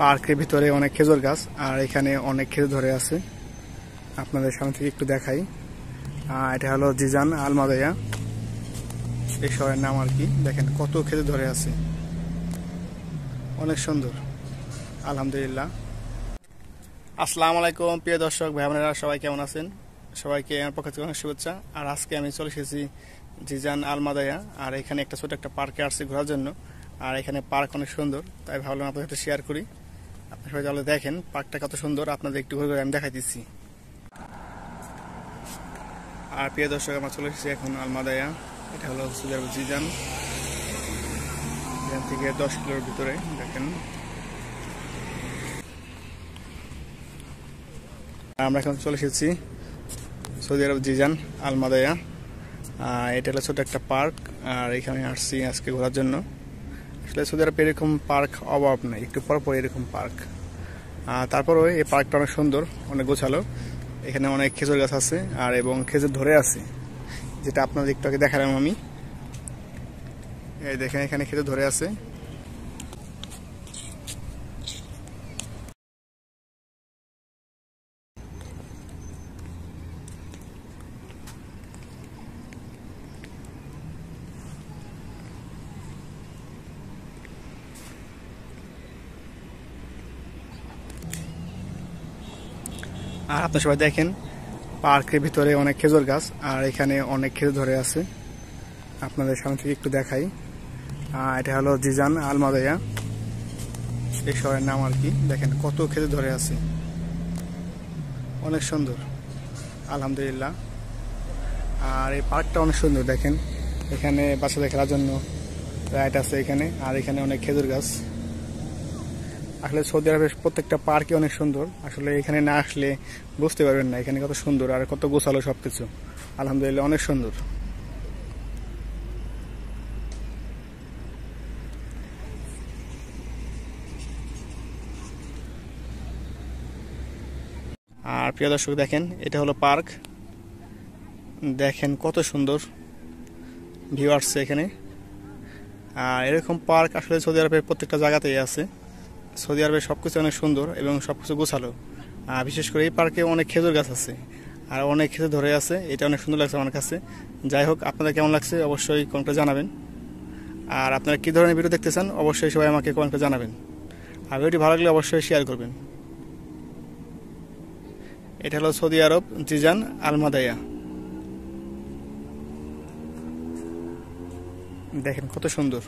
পার্কের ভিতরে অনেক খেজুর গাছ আর এখানে অনেক খেজুর ধরে আছে। আপনাদের সামনে থেকে একটু দেখাই। এটা হলো জিজান আলমাদায়া, এই শহরের নাম আর কি। দেখেন কত খেজুর ধরে আছে, অনেক সুন্দর। আলহামদুলিল্লাহ। আসসালামু আলাইকুম প্রিয় দর্শক ভাই বোনেরা, সবাই কেমন আছেন? সবাইকে আমার পক্ষ থেকে অনেক শুভেচ্ছা। আর আজকে আমি চলে এসেছি জিজান আলমাদায়া, আর এখানে একটা ছোট একটা পার্কে আসছি ঘোরার জন্য। আর এখানে পার্ক অনেক সুন্দর, তাই ভাবলাম আপনাদের সাথে শেয়ার করি। আপনার সবাই তাহলে দেখেন পার্কটা কত সুন্দর, আপনাদের একটু ঘুরে ঘুরে আমি দেখাই দিচ্ছি। আর প্রিয় দর্শক, আমরা চলে এসেছি এখন আলমাদায়া। এটা হলো সৌদি আরব জিজান, এখান থেকে 10 কিলোর ভিতরে। দেখেন আমরা এখন চলে এসেছি সৌদি আরব জিজান আলমাদায়া। এটা হলো ছোট একটা পার্ক, আর এখানে আসছি আজকে ঘোরার জন্য। আসলে সৌদি আরব এরকম পার্ক অভাব নেই, একটু পর পর এরকম পার্ক। তারপরেও এই পার্কটা অনেক সুন্দর, অনেক গোছালো। এখানে অনেক খেজুর গাছ আছে আর এবং খেজুর ধরে আছে, যেটা আপনাদের একটু আগে দেখালাম আমি। এই দেখেন এখানে খেজুর ধরে আছে। আর আপনার সবাই দেখেন পার্কের ভিতরে অনেক খেজুর গাছ আর এখানে অনেক খেজুর ধরে আছে। আপনাদের সামনে থেকে একটু দেখাই। এটা হলো জিজান আলমাদায়া, এই শহরের নাম আর কি। দেখেন কত খেজুর ধরে আছে, অনেক সুন্দর। আলহামদুলিল্লাহ। আর এই পার্কটা অনেক সুন্দর। দেখেন এখানে বাচ্চাদের খেলার জন্য রাইড আছে এখানে, আর এখানে অনেক খেজুর গাছ। আসলে সৌদি আরবের প্রত্যেকটা পার্কই অনেক সুন্দর। আসলে এখানে না আসলে বুঝতে পারবেন না এখানে কত সুন্দর আর কত গোছালো সবকিছু। আলহামদুলিল্লাহ, অনেক সুন্দর। আর প্রিয় দর্শক দেখেন, এটা হলো পার্ক। দেখেন কত সুন্দর ভিউ আসছে এখানে। আর এরকম পার্ক আসলে সৌদি আরবের প্রত্যেকটা জায়গাতেই আছে। সৌদি আরবের সবকিছু অনেক সুন্দর এবং সবকিছু গোছালো। বিশেষ করে এই পার্কে অনেক খেজুর গাছ আছে আর অনেক খেজুর ধরে আছে। এটা অনেক সুন্দর লাগছে আমার কাছে। যাই হোক, আপনাদের কেমন লাগছে অবশ্যই কমেন্টে জানাবেন। আর আপনারা কী ধরনের ভিডিও দেখতে চান অবশ্যই সবাই আমাকে কমেন্টে জানাবেন। আর ভিডিওটি ভালো লাগলে অবশ্যই শেয়ার করবেন। এটা হলো সৌদি আরব জিজান আলমাদায়া। দেখেন কত সুন্দর।